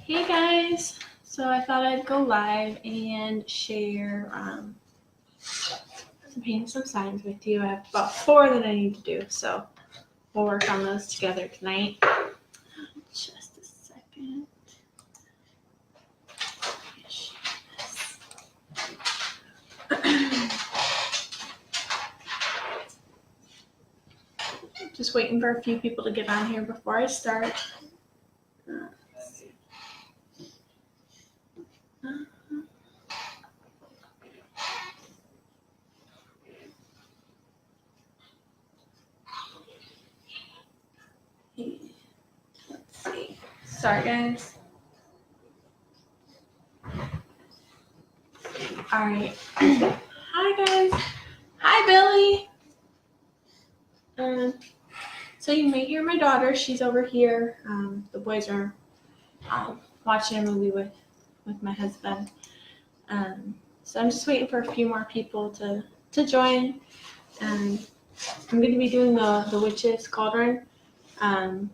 Hey guys, so I thought I'd go live and share paint some signs with you. I have about 4 that I need to do, so we'll work on those together tonight. Just a second. Just waiting for a few people to get on here before I start. Let's see. Sorry, guys. All right. Hi, guys. Hi, Billy. So you may hear my daughter. She's over here. The boys are watching a movie with my husband. So I'm just waiting for a few more people to join. I'm going to be doing the Witch's Cauldron. I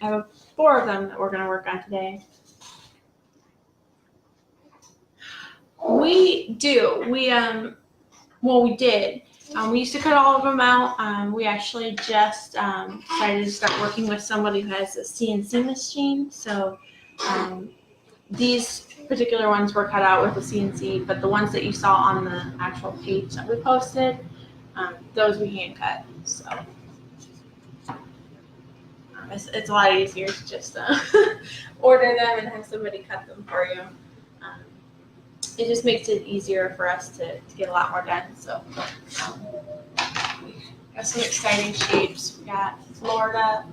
have 4 of them that we're going to work on today. We do. We did. We used to cut all of them out. We actually just decided to start working with somebody who has a CNC machine. So these particular ones were cut out with the CNC, but the ones that you saw on the actual page that we posted, those we hand cut. So it's a lot easier to just order them and have somebody cut them for you. It just makes it easier for us to get a lot more done. So we got some exciting shapes. We got Florida.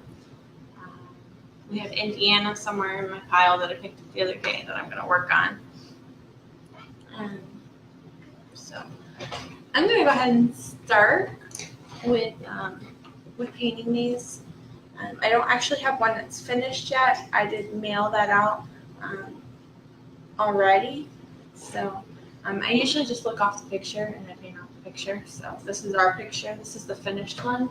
We have Indiana somewhere in my pile that I picked up the other day that I'm going to work on. So I'm going to go ahead and start with painting these. I don't actually have one that's finished yet. I did mail that out already. So I usually just look off the picture and I paint off the picture. So this is our picture. This is the finished one.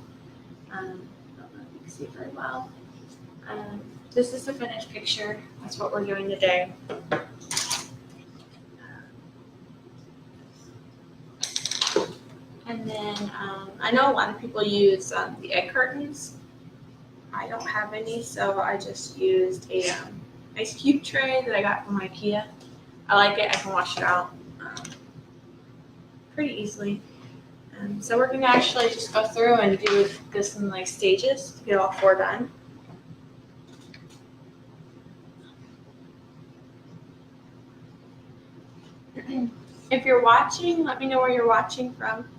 I don't know if you can see it very well. This is the finished picture. That's what we're doing today. And then I know a lot of people use the egg curtains. I don't have any, so I just used a ice cube tray that I got from IKEA. I like it. I can wash it out pretty easily. So we're going to actually just go through and do this in like stages to get all 4 done. If you're watching, let me know where you're watching from.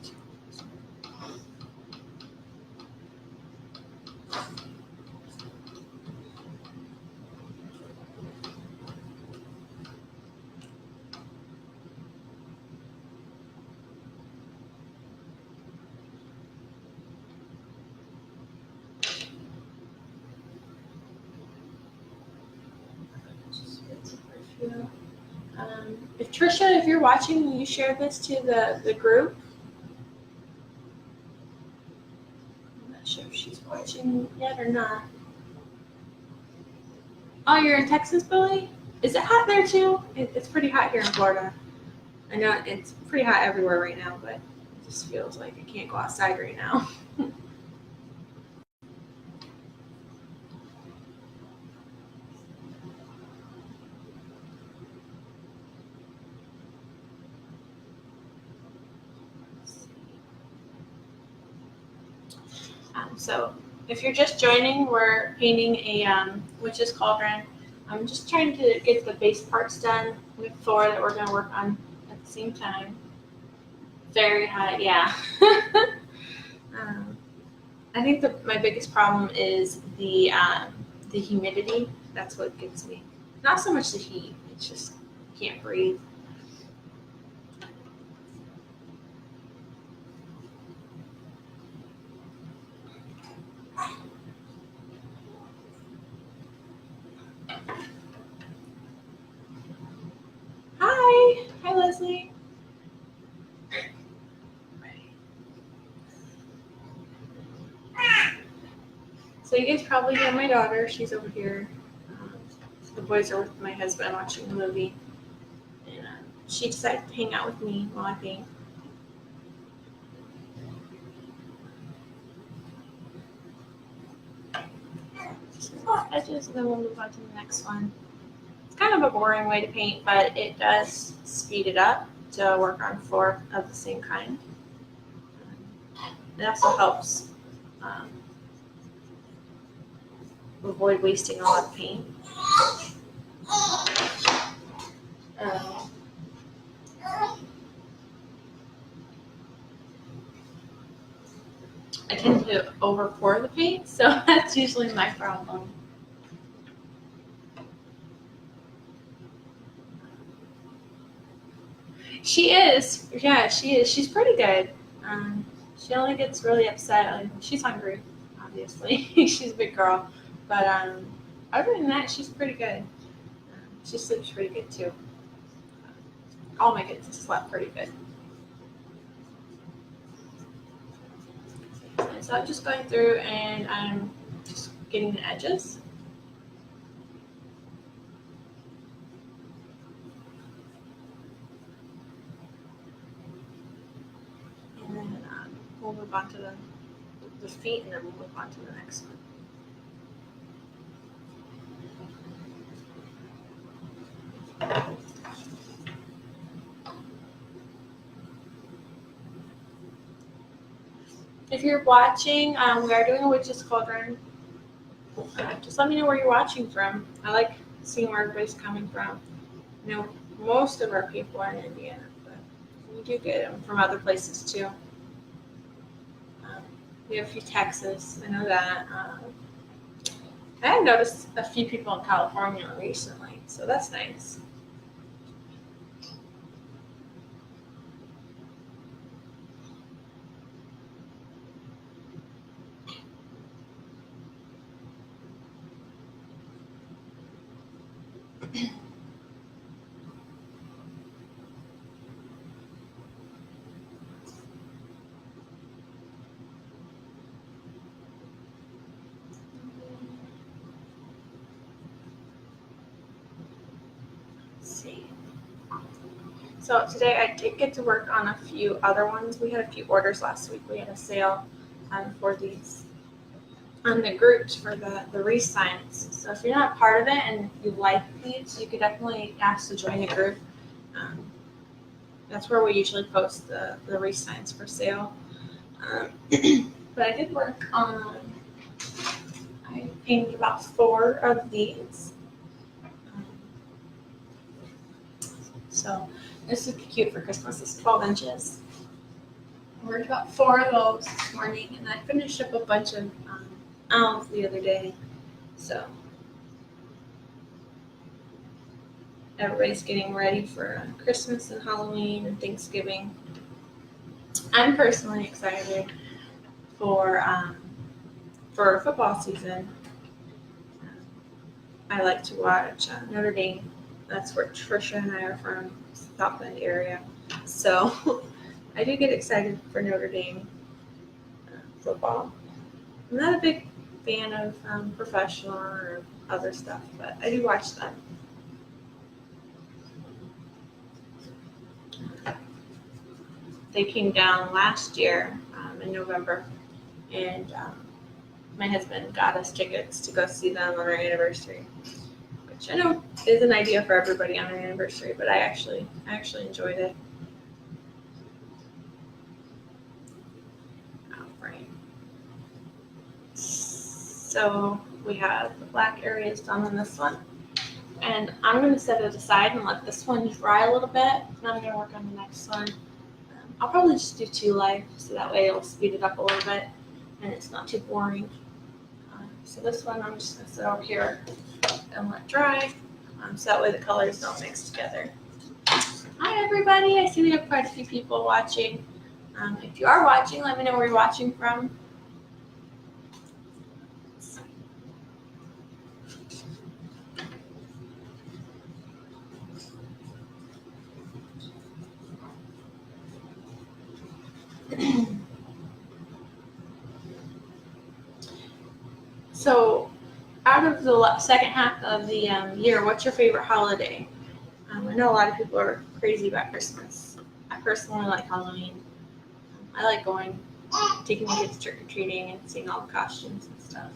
If Trisha, if you're watching, will you share this to the group? I'm not sure if she's watching yet or not. Oh, you're in Texas, Billy? Is it hot there too? It's pretty hot here in Florida. I know it's pretty hot everywhere right now, but it just feels like I can't go outside right now. So if you're just joining, we're painting a Witch's Cauldron. I'm just trying to get the base parts done. We have 4 that we're going to work on at the same time. Very hot, yeah. I think my biggest problem is the humidity. That's what gets me. Not so much the heat. It's just can't breathe. Hi, Leslie. So you guys probably hear my daughter. She's over here. The boys are with my husband watching the movie, and she decided to hang out with me while I paint. Edges, and then we'll move on to the next one. It's kind of a boring way to paint, but it does speed it up to work on 4 of the same kind. It also helps avoid wasting a lot of paint. I tend to over pour the paint, so that's usually my problem. She is. Yeah, she is. She's pretty good. She only gets really upset. She's hungry, obviously. She's a big girl. But other than that, she's pretty good. She sleeps pretty good, too. All my kids slept pretty good. And so I'm just going through and I'm just getting the edges. And then we'll move on to the feet, and then we'll move on to the next one. If you're watching, we are doing a Witch's Cauldron. Just let me know where you're watching from. I like seeing where everybody's coming from. You know, most of our people are in Indiana, but we do get them from other places too. We have a few Texas, I know that. I have noticed a few people in California recently, so that's nice. So today I did get to work on a few other ones. We had a few orders last week. We had a sale for these on the groups for the Reese signs. So if you're not part of it and you like these, you could definitely ask to join the group. That's where we usually post the Reese signs for sale. But I did work on, I painted about 4 of these. So this would be cute for Christmas. It's 12 inches. I worked about 4 of those this morning, and I finished up a bunch of owls the other day. So everybody's getting ready for Christmas and Halloween and Thanksgiving. I'm personally excited for football season. I like to watch Notre Dame. That's where Trisha and I are from, South Bend area. So I do get excited for Notre Dame football. I'm not a big fan of professional or other stuff, but I do watch them. They came down last year in November, and my husband got us tickets to go see them on our anniversary, which I know is an idea for everybody on their anniversary, but I actually enjoyed it. All right. So we have the black areas done on this one, and I'm going to set it aside and let this one dry a little bit, and I'm going to work on the next one. I'll probably just do 2 layers, so that way it'll speed it up a little bit, and it's not too boring. So this one I'm just going to set over here and let dry, so that way the colors don't mix together. Hi everybody, I see we have quite a few people watching. If you are watching, let me know where you're watching from. So out of the second half of the year, what's your favorite holiday? I know a lot of people are crazy about Christmas. I personally like Halloween. I like taking the kids trick or treating and seeing all the costumes and stuff.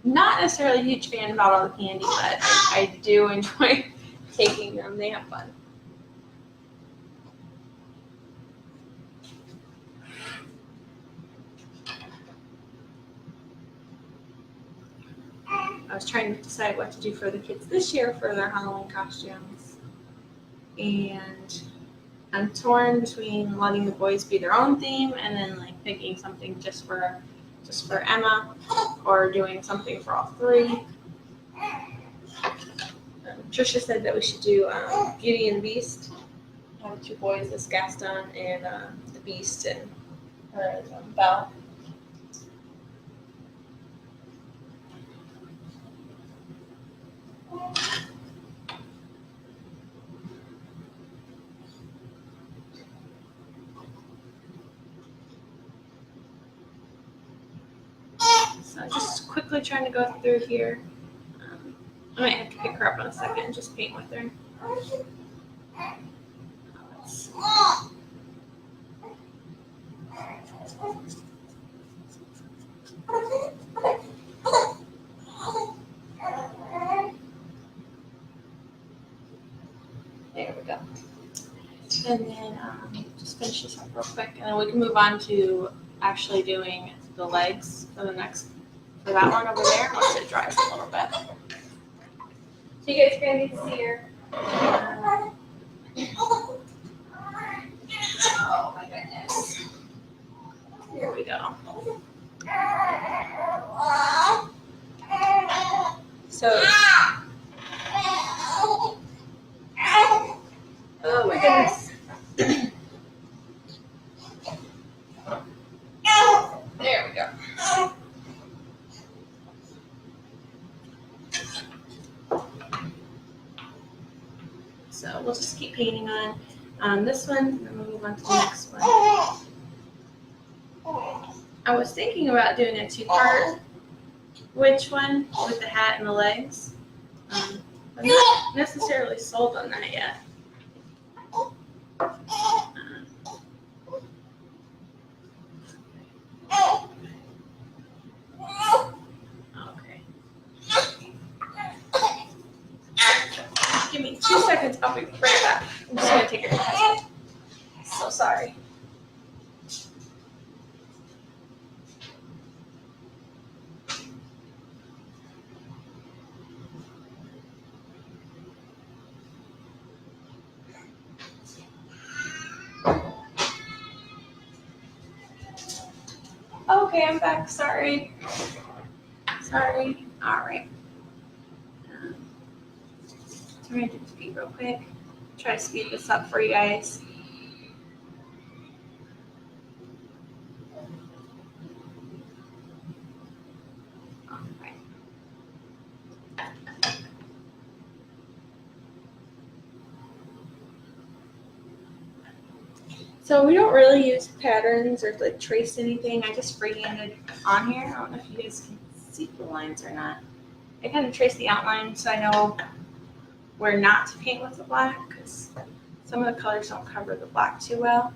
Not necessarily a huge fan about all the candy, but I do enjoy taking them. They have fun. I was trying to decide what to do for the kids this year for their Halloween costumes. And I'm torn between letting the boys be their own theme and then like picking something just for Emma or doing something for all three. Trisha said that we should do Beauty and the Beast. Have the two boys as Gaston and the Beast and Belle. So just quickly trying to go through here. I might have to pick her up in a second and just paint with her. There we go. And then just finish this up real quick, and then we can move on to actually doing the legs for that one over there once it dries a little bit. So you guys are gonna need to see her. Oh my goodness. Here we go. So, oh my goodness. There we go. So we'll just keep painting on this one, and then we'll move on to the next one. I was thinking about doing a two-part witch one with the hat and the legs. I'm not necessarily sold on that yet. Okay. Give me 2 seconds. I'll be right back. I'm just going to take a test. So sorry. Okay, I'm back. Sorry. All right. So I'm going to do speed real quick. Try to speed this up for you guys. All right. So we don't really use patterns or like trace anything. I just freehanded on here. I don't know if you guys can see the lines or not. I kind of trace the outline so I know where not to paint with the black because some of the colors don't cover the black too well.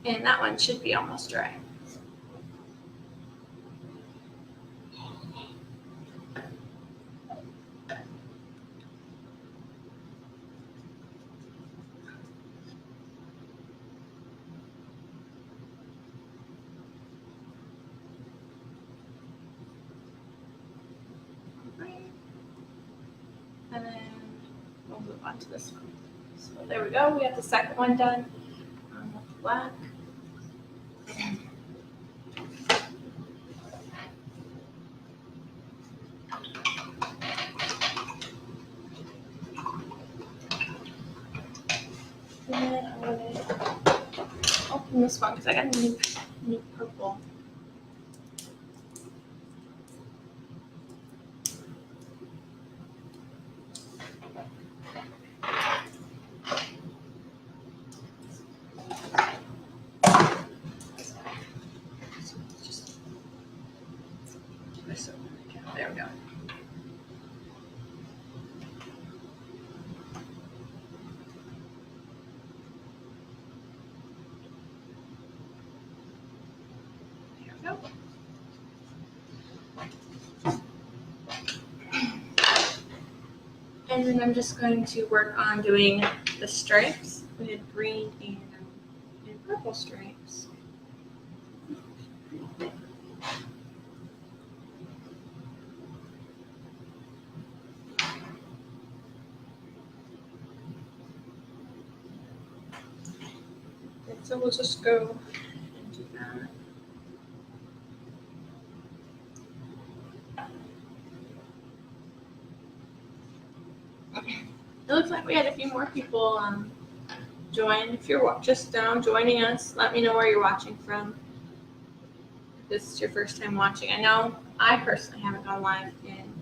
And that one should be almost dry. And then we'll move on to this one. So there we go. We have the second one done with black. And then I'm gonna open this one because I got a new purple. There we go. There we go. And then I'm just going to work on doing the stripes. We had green and purple stripes. And so we'll just go and do that. It looks like we had a few more people join. If you're just now joining us, let me know where you're watching from. If this is your first time watching. I know I personally haven't gone live in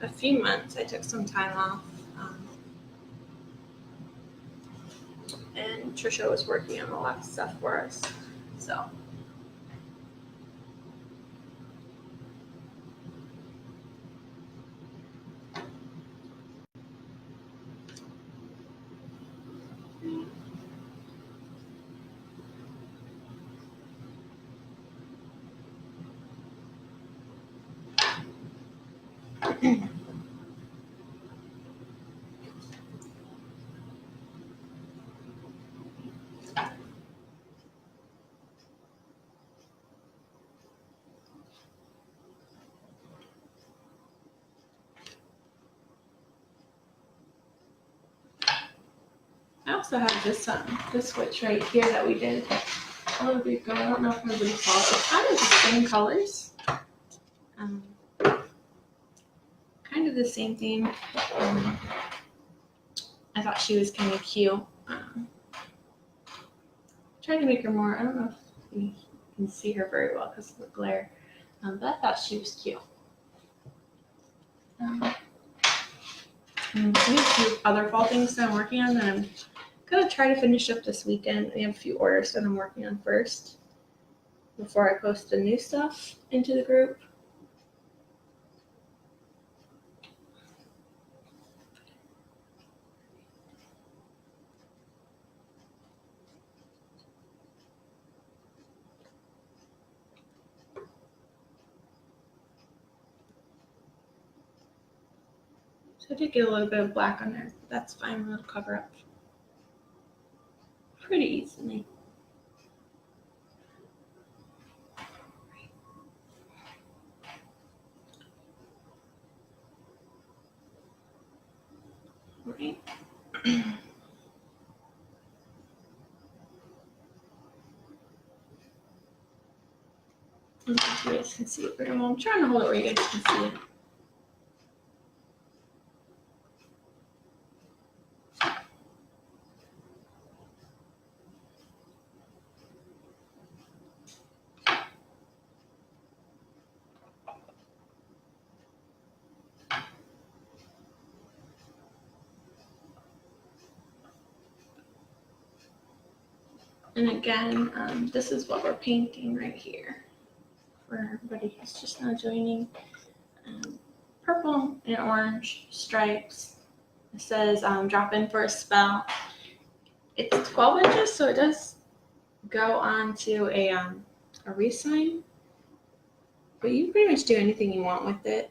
a few months. I took some time off. And Trisha was working on a lot of stuff for us. So. I also have this switch right here that we did a little bit ago. I don't know if everybody saw it. It's kind of the same colors. Kind of the same thing. I thought she was kind of cute. Tried to make her more, I don't know if you can see her very well because of the glare, but I thought she was cute. I have a few other fall things that I'm working on that I'm gonna try to finish up this weekend. I have a few orders that I'm working on first before I post the new stuff into the group. So I did get a little bit of black on there. That's fine, it'll cover up pretty easily. Right. I don't know if you guys can see it very well. I'm trying to hold it where you guys can see it. And again, this is what we're painting right here for everybody who's just now joining. Purple and orange stripes. It says drop in for a spell. It's 12 inches, so it does go onto a wreath sign. But you can pretty much do anything you want with it.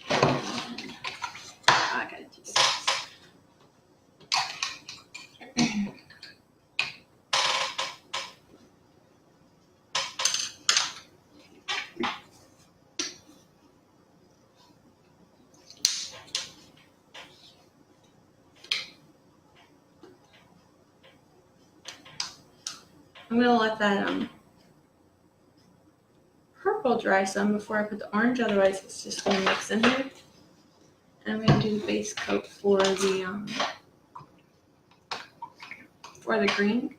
I gotta do this. I'm gonna let that purple dry some before I put the orange, otherwise it's just gonna mix in here. And I'm gonna do base coat for the green.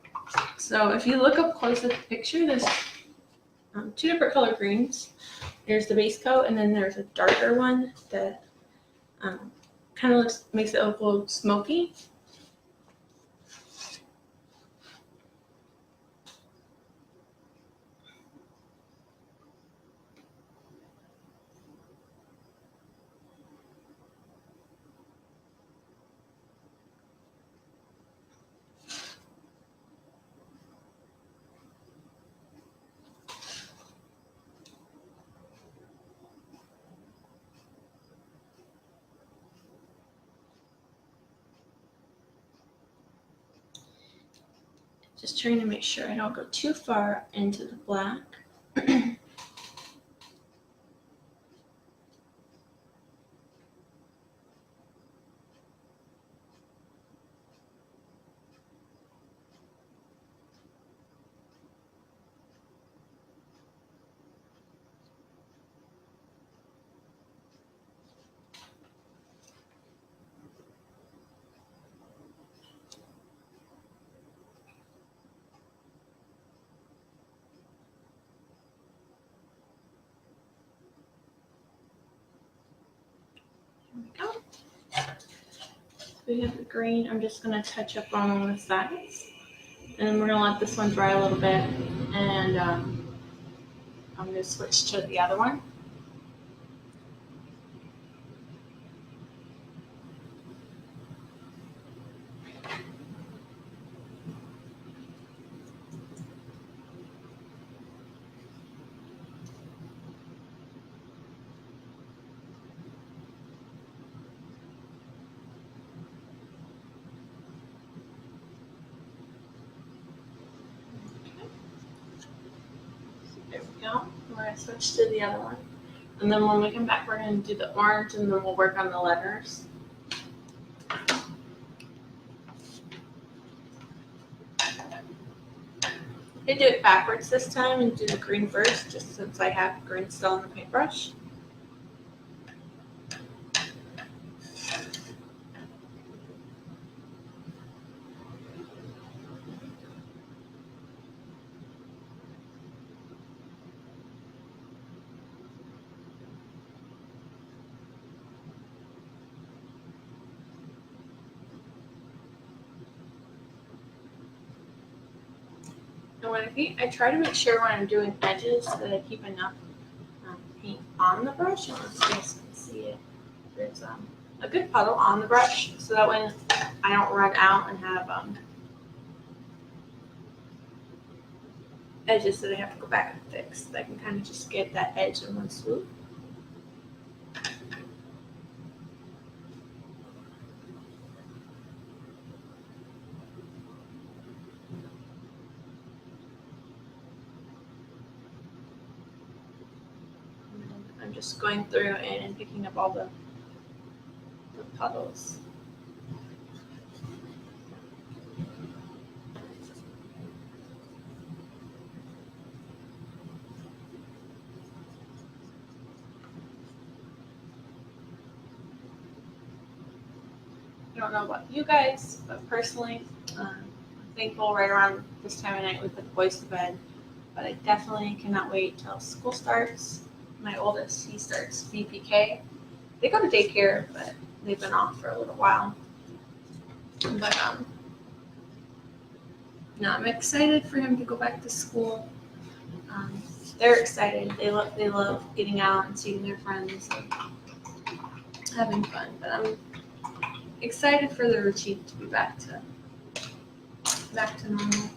So if you look up close at the picture, there's two different color greens. There's the base coat, and then there's a darker one that kind of makes it look a little smoky. Just trying to make sure I don't go too far into the black. Go. We have the green. I'm just going to touch up on the sides, and we're going to let this one dry a little bit, and I'm going to switch to the other one. There we go. We're going to switch to the other one. And then when we come back, we're going to do the orange, and then we'll work on the letters. I do it backwards this time and do the green first, just since I have green still on the paintbrush. And when I try to make sure when I'm doing edges that I keep enough paint on the brush. I don't know if you guys can see it. There's a good puddle on the brush, so that when I don't run out and have edges that I have to go back and fix, that I can kind of just get that edge in one swoop. I'm just going through and picking up all the puddles. I don't know about you guys, but personally, I'm thankful right around this time of night we put the boys to bed. But I definitely cannot wait till school starts. My oldest, he starts VPK. They go to daycare, but they've been off for a little while. But no, I'm excited for him to go back to school. They're excited. They love getting out and seeing their friends and having fun. But I'm excited for the routine to be back to normal.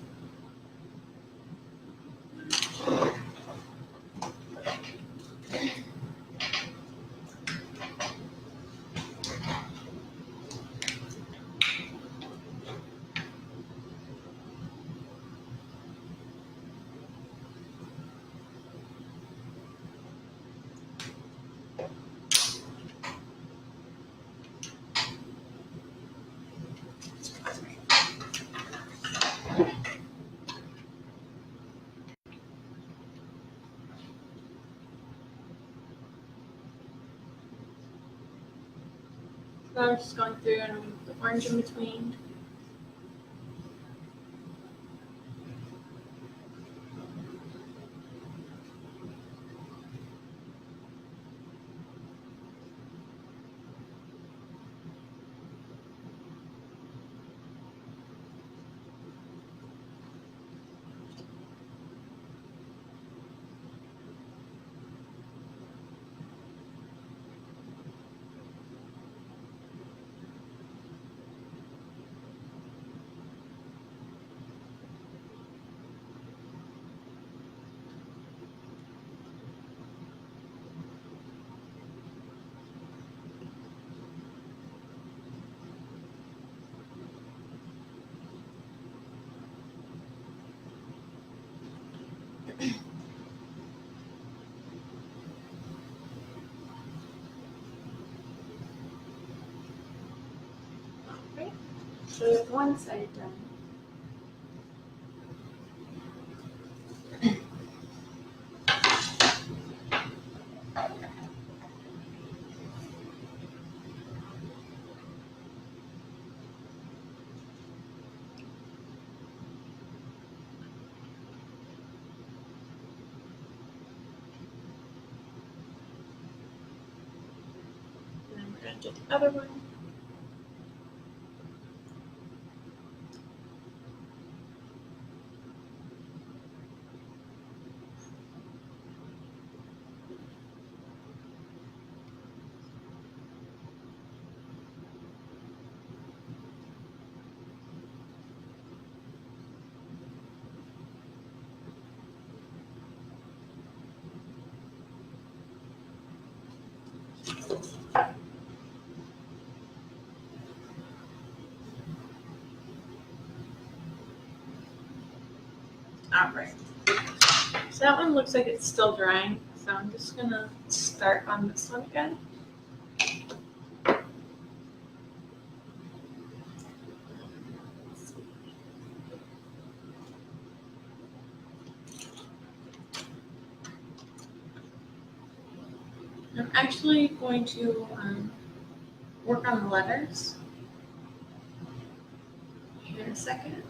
Now I'm just going through and I'm going to put the orange in between. Okay, so we have one side done. And then we're going to do the other one. Alright, so that one looks like it's still drying, so I'm just going to start on this one again. I'm actually going to work on the letters here in a second.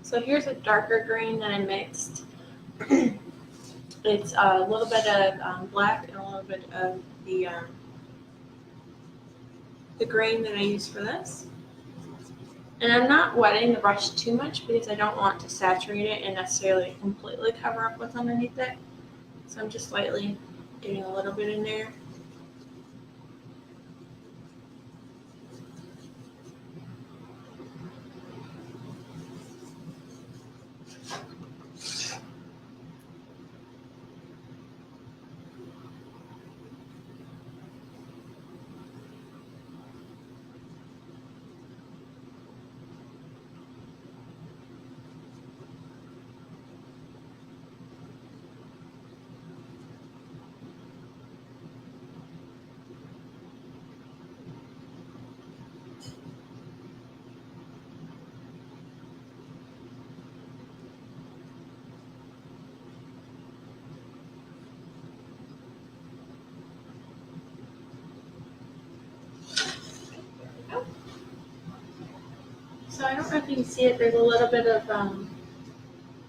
So here's a darker green that I mixed. It's a little bit of black and a little bit of the green that I use for this. And I'm not wetting the brush too much because I don't want to saturate it and necessarily completely cover up what's underneath it. So I'm just lightly getting a little bit in there. So I don't know if you can see it, there's a little bit of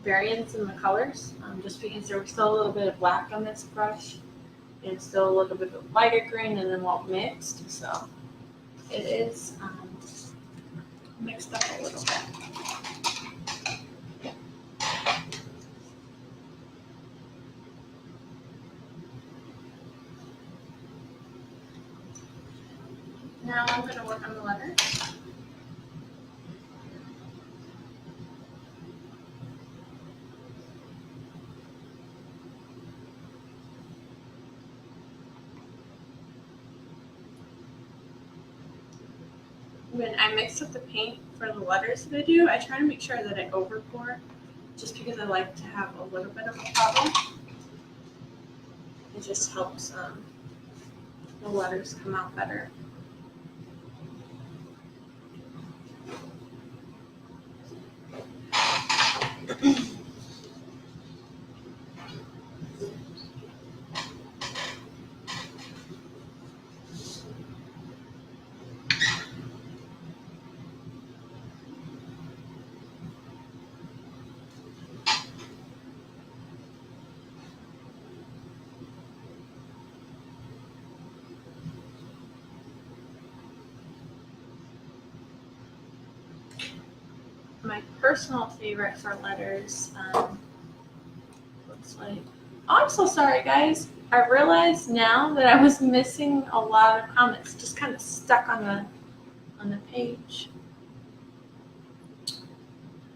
variance in the colors, just because there was still a little bit of black on this brush and still a little bit of lighter green and then what mixed. So it is mixed up a little bit. Now I'm going to work on the letters. When I mixed up the paint for the letters that I do, I try to make sure that I over pour, just because I like to have a little bit of a puddle. It just helps the letters come out better. My personal favorite for letters looks like, oh, I'm so sorry guys, I realized now that I was missing a lot of comments, just kind of stuck on the page.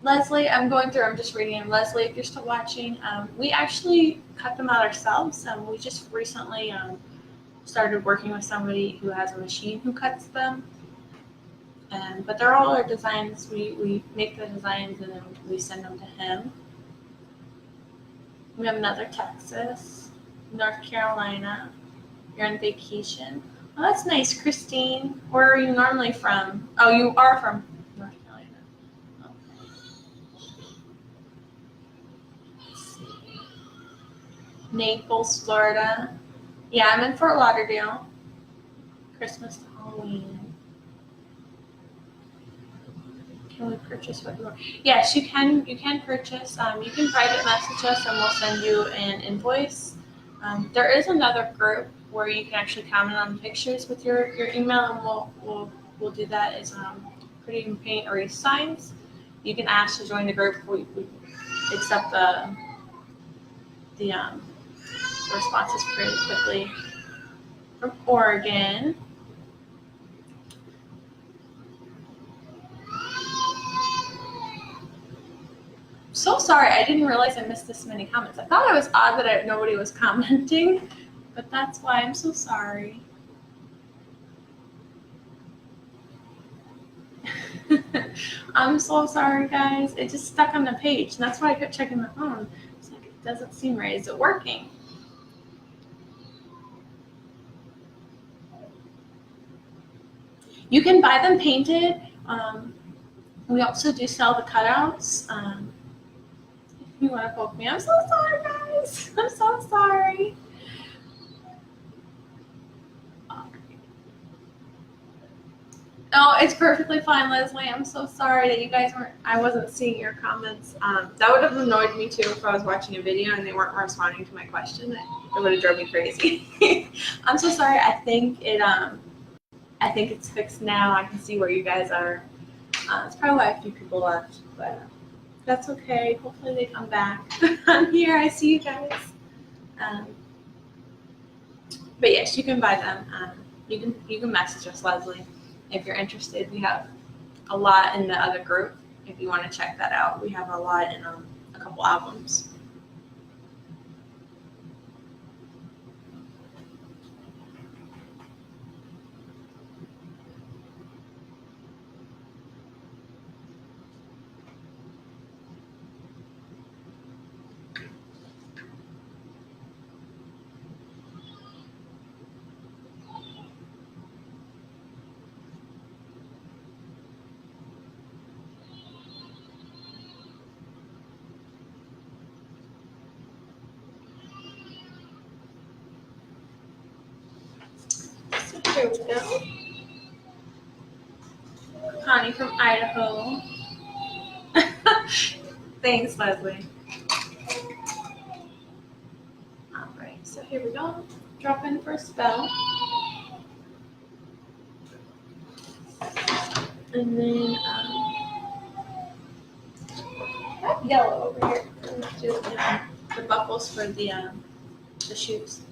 Leslie, I'm going through, I'm just reading them. Leslie, if you're still watching, we actually cut them out ourselves. We just recently started working with somebody who has a machine who cuts them. But they're all our designs. We make the designs and then we send them to him. We have another Texas, North Carolina. You're on vacation. Oh, that's nice, Christine. Where are you normally from? Oh, you are from North Carolina. Okay. Let's see. Naples, Florida. Yeah, I'm in Fort Lauderdale. Christmas to Halloween. Can we purchase what you want? Yes, you can. You can purchase. You can private message us, and we'll send you an invoice. There is another group where you can actually comment on pictures with your email, and we'll do that. As Pretty and Paint Erase Signs. You can ask to join the group. We accept the responses pretty quickly. From Oregon. So sorry, I didn't realize I missed this many comments. I thought it was odd that nobody was commenting, but that's why I'm so sorry. I'm so sorry, guys. It just stuck on the page, and that's why I kept checking my phone. It's like, it doesn't seem right. Is it working? You can buy them painted. We also do sell the cutouts. If you want to poke me, I'm so sorry, guys. I'm so sorry. No, it's perfectly fine, Leslie. I'm so sorry that you guys I wasn't seeing your comments. That would have annoyed me too if I was watching a video and they weren't responding to my question. It would have drove me crazy. I'm so sorry. I think it's fixed now. I can see where you guys are. It's probably why a few people left, but that's okay. Hopefully they come back. I'm here. I see you guys. But yes, you can buy them. You can message us, Leslie, if you're interested. We have a lot in the other group. If you want to check that out, we have a lot in a couple albums. Here we go. Connie from Idaho. Thanks, Leslie. All right, so here we go. Drop in for a spell. And then I have yellow over here. Let's do the buckles for the shoes.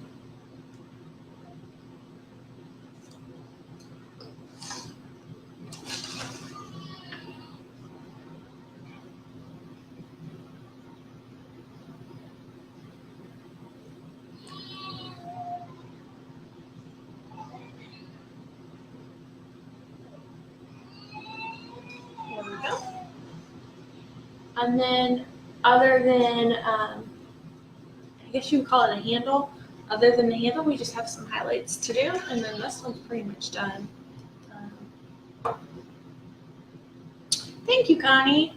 And then other than, I guess you would call it a handle, other than the handle, we just have some highlights to do, and then this one's pretty much done. Thank you, Connie.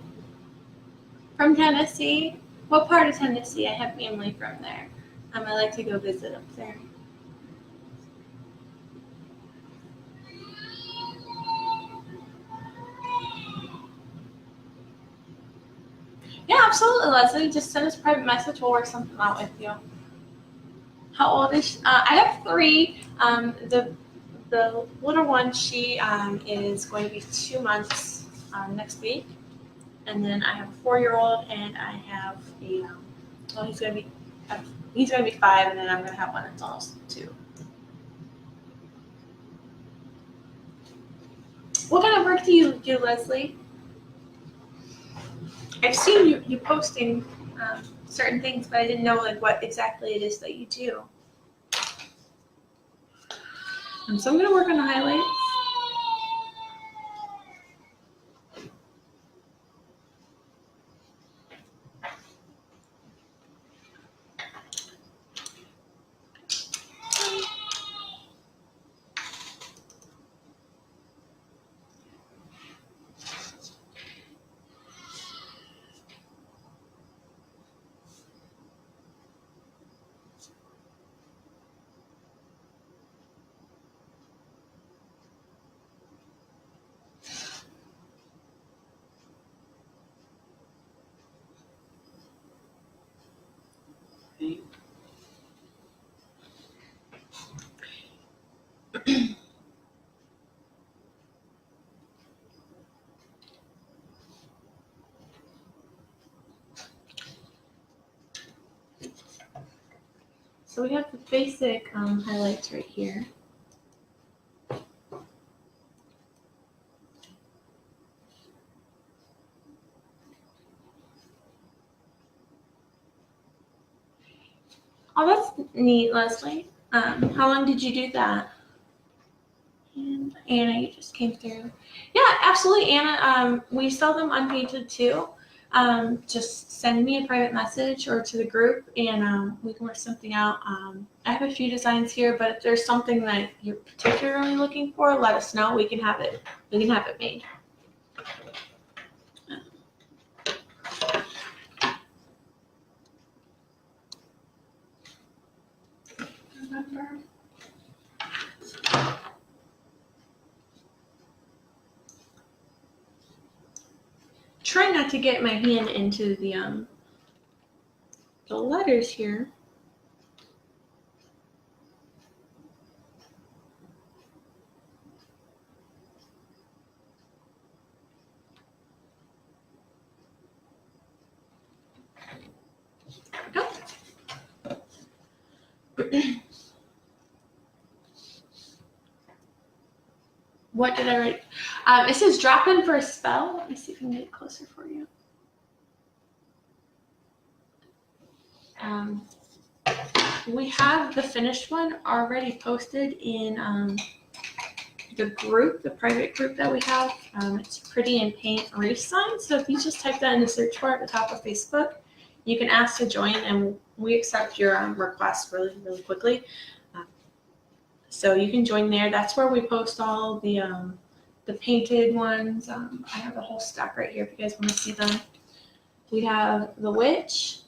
From Tennessee. What part of Tennessee? I have family from there. I like to go visit up there. Yeah, absolutely, Leslie. Just send us a private message. We'll work something out with you. How old is she? I have 3. The little one, she is going to be 2 months next week, and then I have a 4-year-old, and I have a well, he's going to be 5, and then I'm going to have one that's almost 2. What kind of work do you do, Leslie? I've seen you posting certain things, but I didn't know like what exactly it is that you do. So I'm going to work on the highlights. So we have the basic highlights right here. Oh, that's neat, Leslie. How long did you do that? And Anna, you just came through. Yeah, absolutely, Anna. We sell them unpainted too. Just send me a private message or to the group, and we can work something out. I have a few designs here, but if there's something that you're particularly looking for, let us know. We can have it. We can have it made. Remember. Try not to get my hand into the letters here. Go. What did I write? It says drop in for a spell. Let me see if I can get it closer for you. We have the finished one already posted in the group, the private group that we have. It's Pretty in Paint Reef Sign. So if you just type that in the search bar at the top of Facebook, you can ask to join, and we accept your request really, really quickly. So you can join there. That's where we post all the painted ones. I have a whole stack right here if you guys want to see them. We have the witch.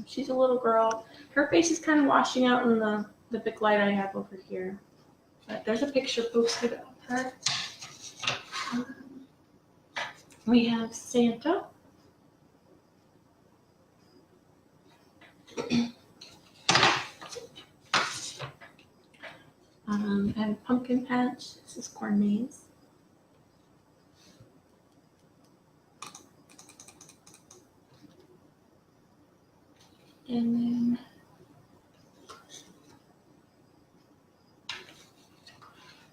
She's a little girl. Her face is kind of washing out in the big light I have over here. But there's a picture posted of her. We have Santa. I have a pumpkin patch. This is corn maze. And then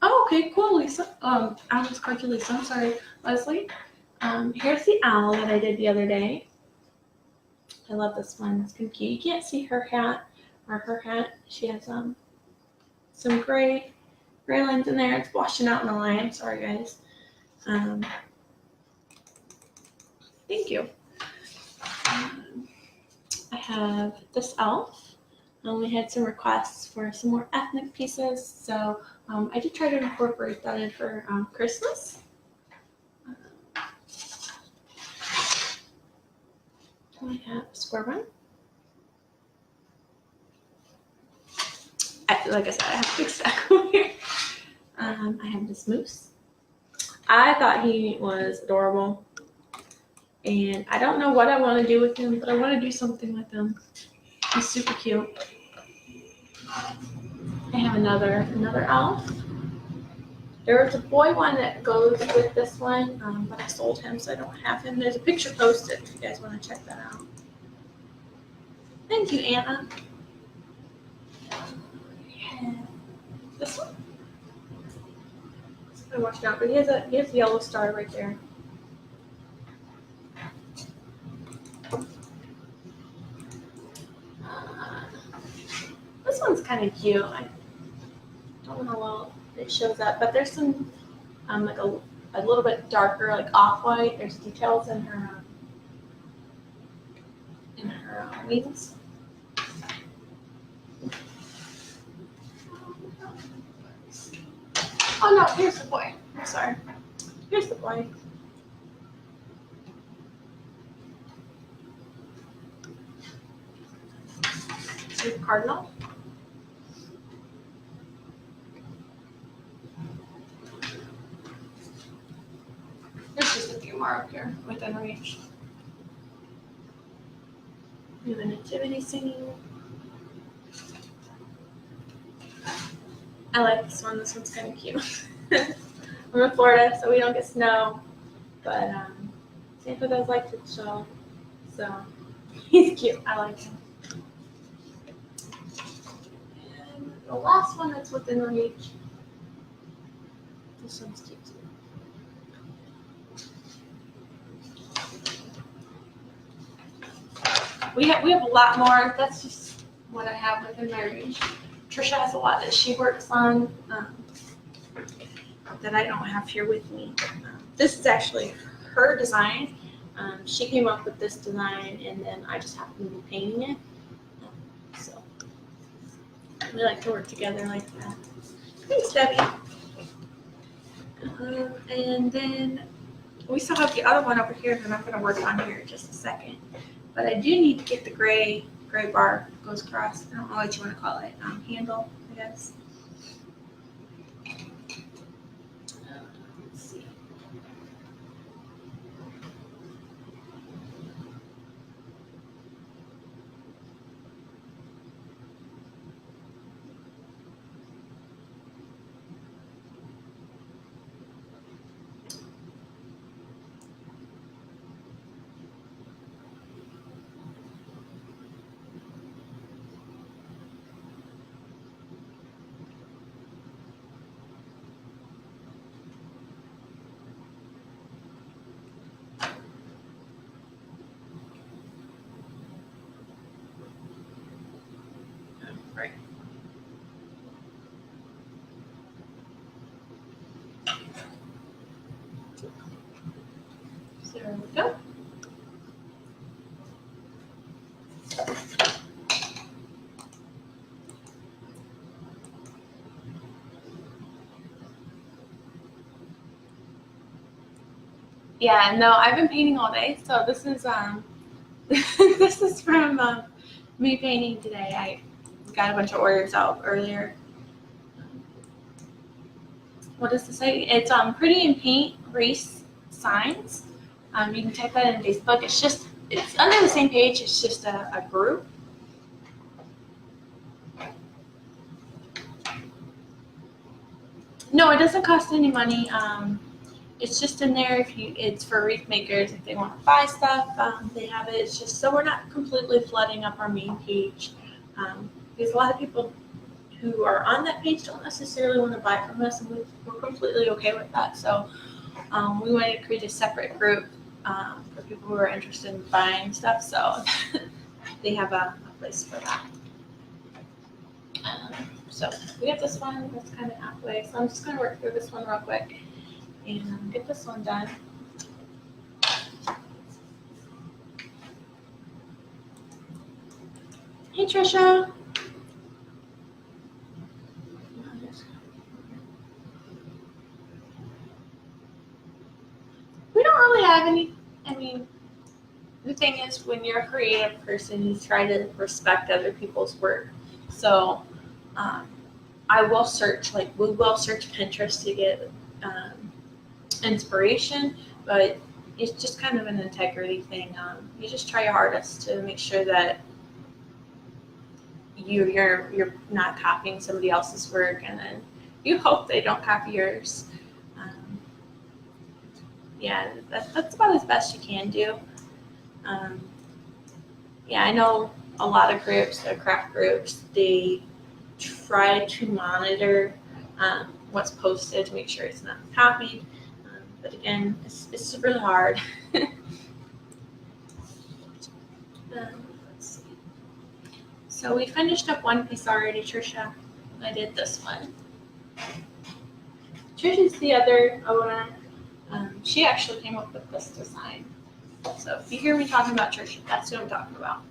oh, okay, cool, Lisa. I almost called you Lisa. I'm sorry, Leslie. Here's the owl that I did the other day. I love this one. It's kind of cute. You can't see her hat or her hat. She has some gray lines in there. It's washing out in the light. I'm sorry, guys. Thank you. I have this elf. We had some requests for some more ethnic pieces, so I did try to incorporate that in for Christmas. I have a square one. Like I said, I have a big stack over here. I have this moose. I thought he was adorable, and I don't know what I want to do with him, but I want to do something with him. He's super cute. I have another elf. There was a boy one that goes with this one, but I sold him, so I don't have him. There's a picture posted if you guys want to check that out. Thank you, Anna. This one. I'm watching out, but he has a yellow star right there. This one's kind of cute. I don't know how well it shows up, but there's some like a little bit darker, like off-white. There's details in her wings. Oh no, here's the boy. I'm sorry. Here's the boy. Here's the cardinal. There's just a few more up here within reach. We have a nativity scene. I like this one. This one's kind of cute. I'm in Florida, so we don't get snow, but Santa does like to chill, so he's cute. I like him. And the last one that's within reach. This one's cute too. We have a lot more. That's just what I have within my reach. Trisha has a lot that she works on that I don't have here with me. This is actually her design. She came up with this design, and then I just happened to be painting it. So we like to work together like that. Thanks, Debbie. And then we still have the other one over here that I'm going to work on here in just a second. But I do need to get the gray bar goes across. I don't know what you want to call it. Handle, I guess. Let's see. Right. So there we go. Yeah, no, I've been painting all day, so this is this is from me painting today. I got a bunch of orders out earlier. What does this say? It's Pretty in Paint Race Signs. You can type that in Facebook. It's under the same page. It's just a group. No, it doesn't cost any money. It's just in there it's for wreath makers if they want to buy stuff. They have it. It's just so we're not completely flooding up our main page. Because a lot of people who are on that page don't necessarily want to buy from us, and we're completely okay with that. So we wanted to create a separate group for people who are interested in buying stuff. So they have a place for that. So we have this one that's kind of halfway. So I'm just going to work through this one real quick and get this one done. Hey, Trisha. We don't really have any. I mean, the thing is, when you're a creative person, you try to respect other people's work. So, um, I will search, like, we will search Pinterest to get inspiration, but it's just kind of an integrity thing. You just try your hardest to make sure that you're not copying somebody else's work, and then you hope they don't copy yours. Um, yeah, that's about as best you can do. Um, yeah, I know a lot of groups, craft groups, they try to monitor what's posted to make sure it's not copied. But again, it's really hard. Let's see. So we finished up one piece already, Trisha. I did this one. Trisha's the other owner. She actually came up with this design. So if you hear me talking about Trisha, that's who I'm talking about.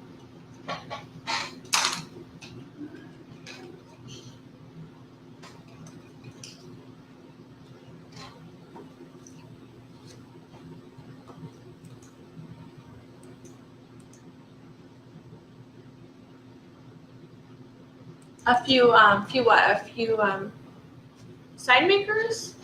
A few side makers.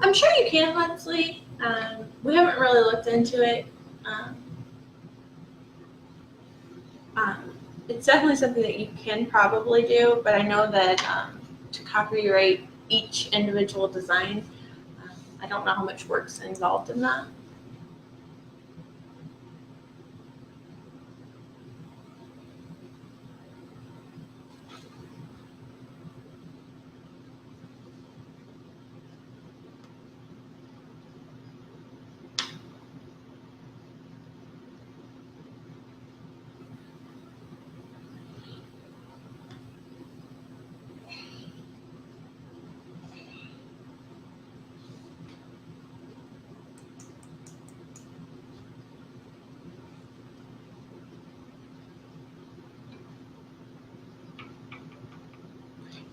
I'm sure you can, Leslie. We haven't really looked into it. Um, it's definitely something that you can probably do, but I know that to copyright each individual design, I don't know how much work's involved in that.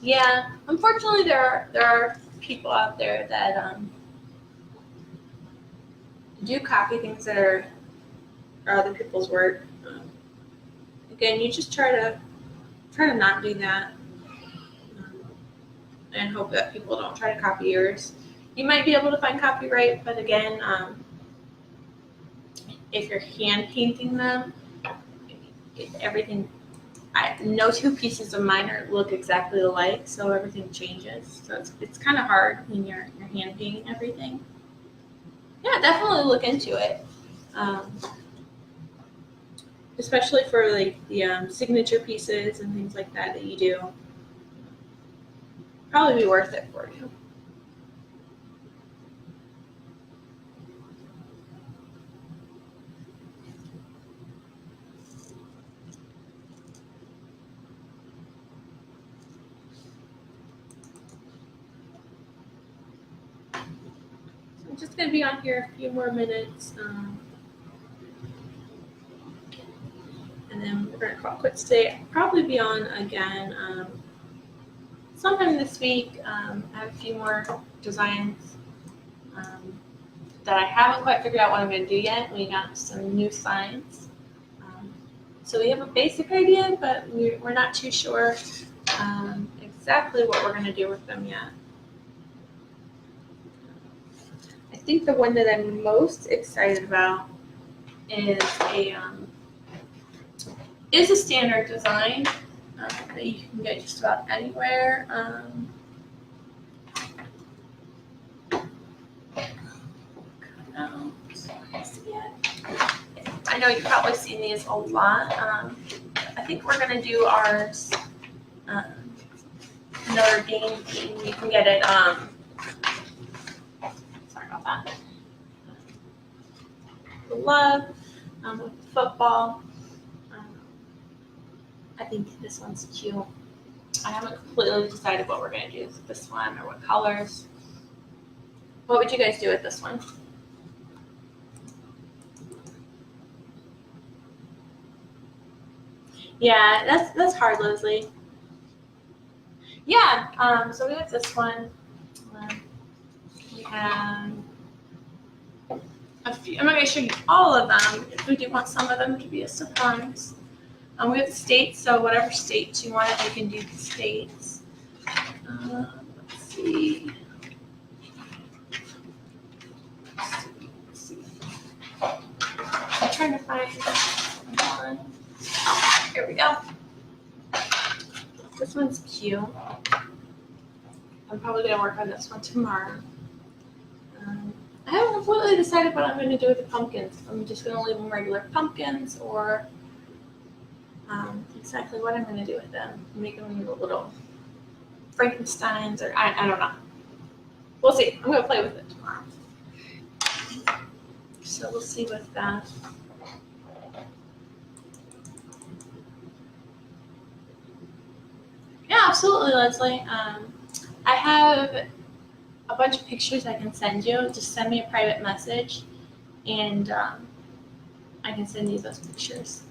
Yeah, unfortunately, there are people out there that do copy things that are other people's work. Again, you just try to not do that, um, and hope that people don't try to copy yours. You might be able to find copyright, but again, if you're hand painting them, everything. No two pieces of mine look exactly alike, so everything changes. So it's kind of hard when you're hand painting everything. Yeah, definitely look into it. Um, Especially for like the signature pieces and things like that you do. Probably be worth it for you. So I'm just gonna be on here a few more minutes, and then we're gonna call it quits today. I'll probably be on again sometime this week. I have a few more designs that I haven't quite figured out what I'm gonna do yet. We got some new signs. So we have a basic idea, but we're not too sure exactly what we're going to do with them yet. I think the one that I'm most excited about is a standard design that you can get just about anywhere. I know you've probably seen these a lot. I think we're gonna do ours Notre Dame theme. You can get it. Sorry about that. Love with football. I think this one's cute. I haven't completely decided what we're gonna do with this one or what colors. What would you guys do with this one? Yeah, that's hard, Leslie. Yeah, so we have this one. We have a few. I'm not going to show you all of them. If we do want some of them to be a surprise. We have the states, so whatever states you want, you can do the states. Let's see. I'm trying to find one. Oh, here we go. This one's cute. I'm probably going to work on this one tomorrow. I haven't completely decided what I'm going to do with the pumpkins. I'm just going to leave them regular pumpkins or exactly what I'm going to do with them. Make them into little Frankensteins or I don't know. We'll see. I'm going to play with it tomorrow. So we'll see with that. Yeah, absolutely, Leslie. I have a bunch of pictures I can send you. Just send me a private message, and I can send you those pictures.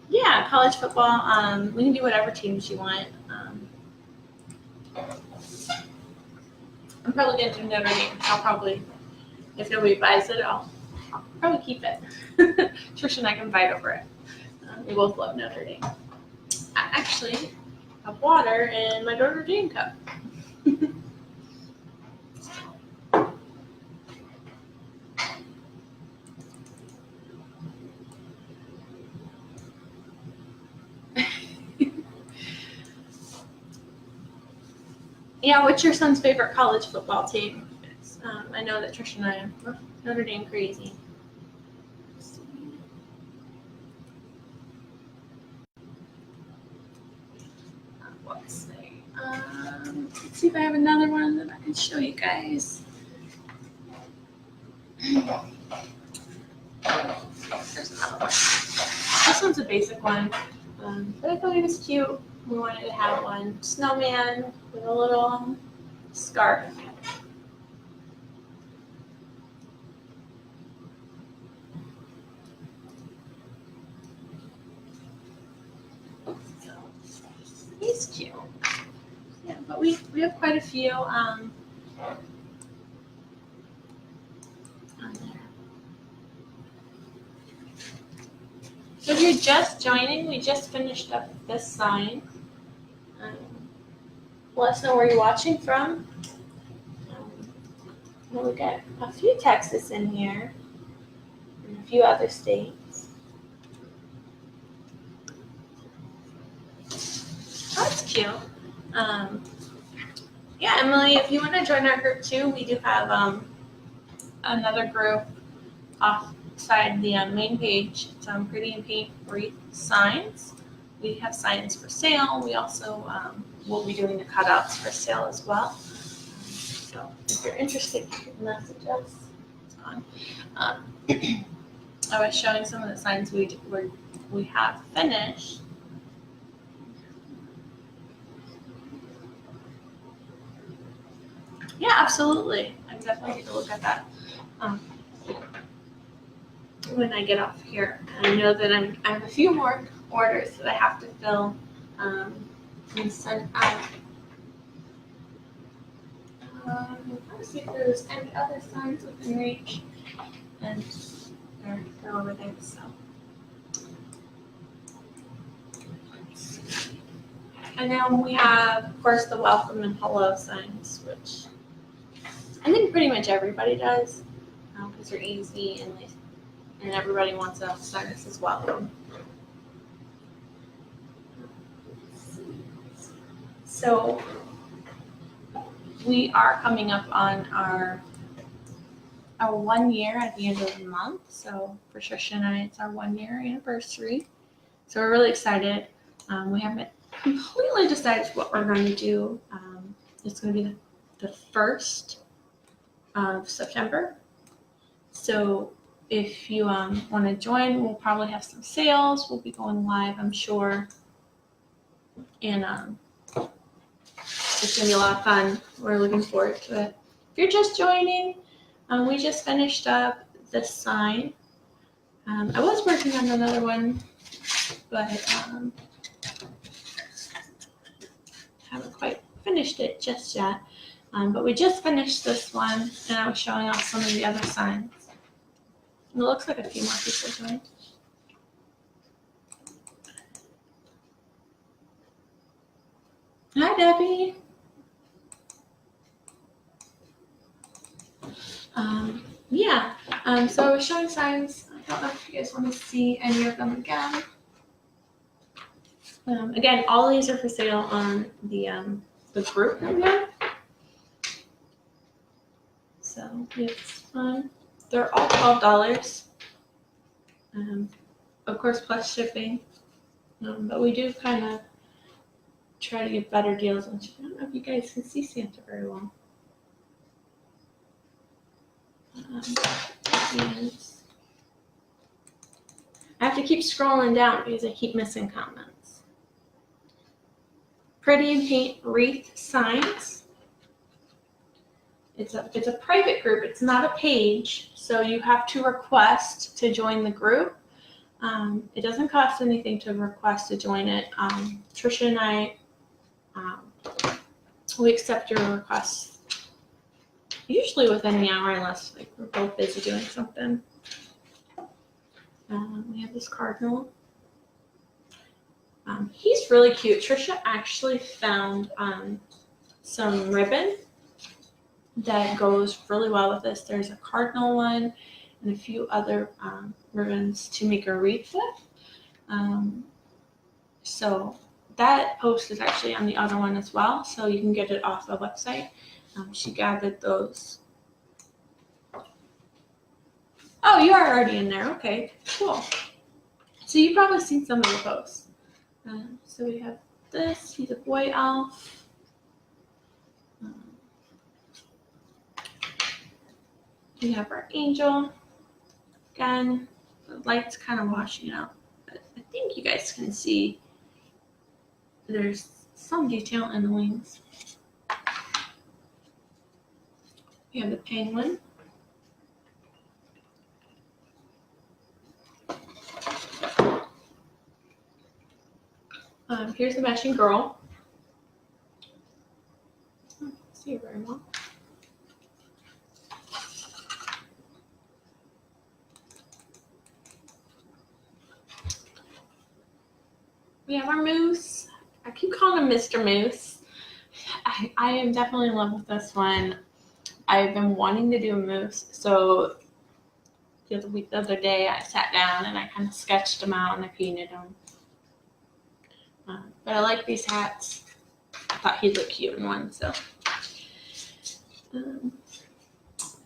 Yeah, college football. We can do whatever teams you want. I'm probably going to do Notre Dame. I'll probably, if nobody buys it, I'll probably keep it. Trish and I can fight over it. We both love Notre Dame. I actually have water in my Notre Dame cup. Yeah, what's your son's favorite college football team? I know that Trish and I are Notre Dame crazy. Let's see if I have another one that I can show you guys. There's another one. This one's a basic one, but I thought it was cute. We wanted to have one snowman with a little scarf. So, he's cute. Yeah, but we have quite a few on there. So if you're just joining, we just finished up this sign. Let us know where you're watching from. We'll get a few Texas in here and a few other states. Oh, that's cute. Yeah, Emily, if you want to join our group too, we do have another group offside the main page. It's on Pretty and Paint Wreath Signs. We have signs for sale. We also will be doing the cutouts for sale as well. So if you're interested, you can message us. It's on. I was showing some of the signs we have finished. Yeah, absolutely. I can definitely take a look at that when I get off here. I know that I have a few more orders that I have to fill and send out. Let's see if there's any other signs within reach, and they're over there. So, and then we have, of course, the welcome and hello signs, which I think pretty much everybody does because they're easy and everybody wants to start us as welcome. So we are coming up on our our 1 year at the end of the month. So for Trisha and I, it's our 1 year anniversary. So we're really excited. We haven't completely decided what we're going to do. It's going to be the 1st of September. So if you want to join, we'll probably have some sales. We'll be going live, I'm sure. And it's going to be a lot of fun. We're looking forward to it. If you're just joining, we just finished up this sign. I was working on another one, but haven't quite finished it just yet. But we just finished this one, and I was showing off some of the other signs. And it looks like a few more people joined. Hi, Debbie. So I was showing signs. I don't know if you guys want to see any of them again. Again, all these are for sale on the group that we have. So it's fun. They're all $12. Of course, plus shipping. But we do kind of try to get better deals on shipping. I don't know if you guys can see Santa very well. I have to keep scrolling down because I keep missing comments. Pretty and Paint wreath signs. It's a private group. It's not a page, so you have to request to join the group. It doesn't cost anything to request to join it. Trisha and I, we accept your requests usually within the hour, unless like we're both busy doing something. We have this cardinal. He's really cute. Trisha actually found some ribbon that goes really well with this. There's a cardinal one and a few other ribbons to make a wreath with. So that post is actually on the other one as well, so you can get it off the website. She gathered those. Oh, you are already in there. Okay, cool. So you've probably seen some of the posts. So we have this. He's a boy elf. We have our angel. Again, the light's kind of washing out, but I think you guys can see there's some detail in the wings. We have the penguin. Here's the matching girl. I don't see it very well. We have our moose. I keep calling him Mr. Moose. I am definitely in love with this one. I've been wanting to do a moose, so the other day I sat down and I kind of sketched them out and I painted them. But I like these hats. I thought he'd look cute in one, so.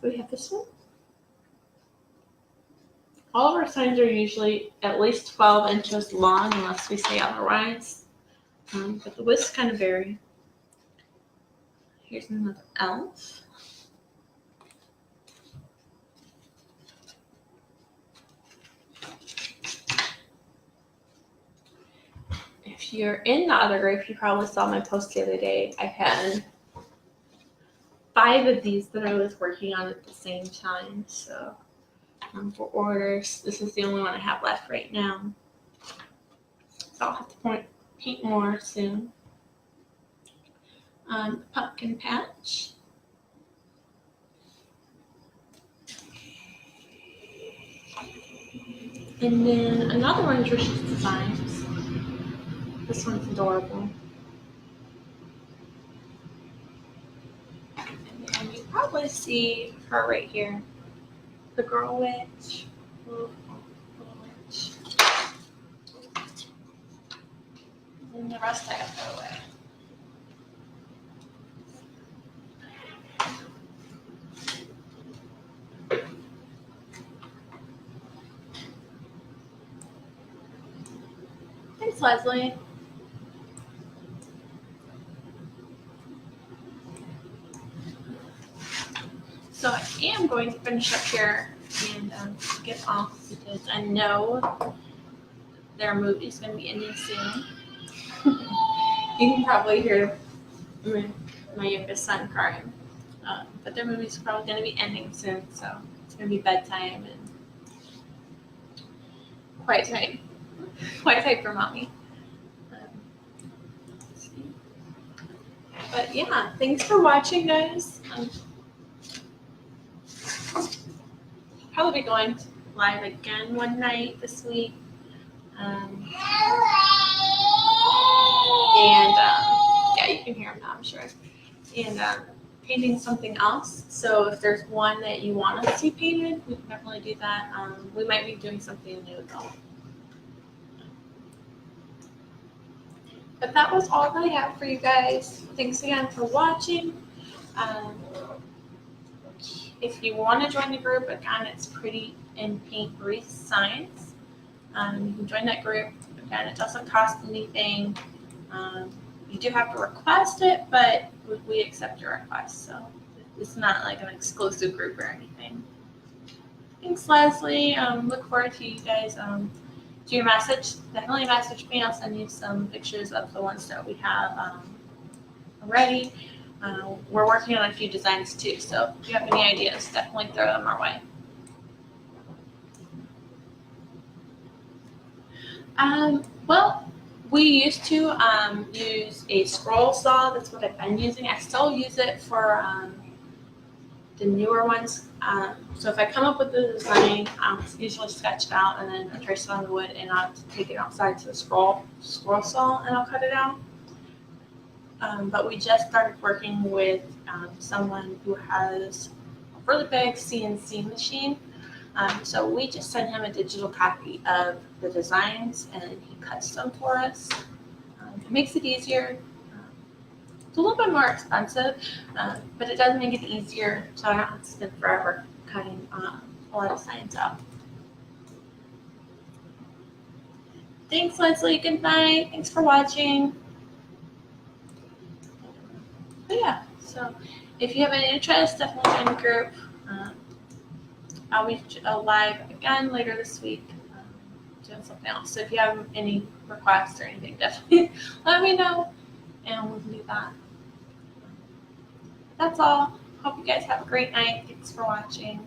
We have this one. All of our signs are usually at least 12 inches long, unless we say otherwise. But the widths kind of vary. Here's another elf. If you're in the other group, you probably saw my post the other day. I had 5 of these that I was working on at the same time. So for orders, this is the only one I have left right now. So I'll have to paint more soon. Pumpkin patch. And then another one of Trisha's designs. This one's adorable. And you probably see her right here. The girl witch. Little witch. And the rest I have to throw away. Thanks, Leslie. So I am going to finish up here and get off because I know their movie is going to be ending soon. You can probably hear my youngest son crying. But their movie's probably going to be ending soon, so it's going to be bedtime and quiet time. Quiet time for mommy. Let's see. But yeah, thanks for watching, guys. Probably going live again one night this week. And yeah, you can hear him now, I'm sure. And painting something else. So if there's one that you want to see painted, we can definitely do that. We might be doing something new though. But that was all that I have for you guys. Thanks again for watching. If you want to join the group, again, it's Pretty in Paint Wreath Science. You can join that group. Again, it doesn't cost anything. You do have to request it, but we accept your request, so it's not like an exclusive group or anything. Thanks, Leslie. Look forward to you guys. Do your message. Definitely message me. I'll send you some pictures of the ones that we have already. We're working on a few designs too, so if you have any ideas, definitely throw them our way. Well, we used to use a scroll saw. That's what I've been using. I still use it for the newer ones. So if I come up with a design, it's usually sketched out and then I trace it on the wood and I'll take it outside to the scroll saw and I'll cut it out. But we just started working with someone who has a really big CNC machine. So we just sent him a digital copy of the designs and he cuts them for us. It makes it easier. It's a little bit more expensive, but it does make it easier so I don't have to spend forever cutting a lot of designs out. Thanks, Leslie. Good night. Thanks for watching. But yeah, so if you have any interest, definitely join the group. I'll be live again later this week doing something else. So if you have any requests or anything, definitely let me know and we can do that. That's all. Hope you guys have a great night. Thanks for watching.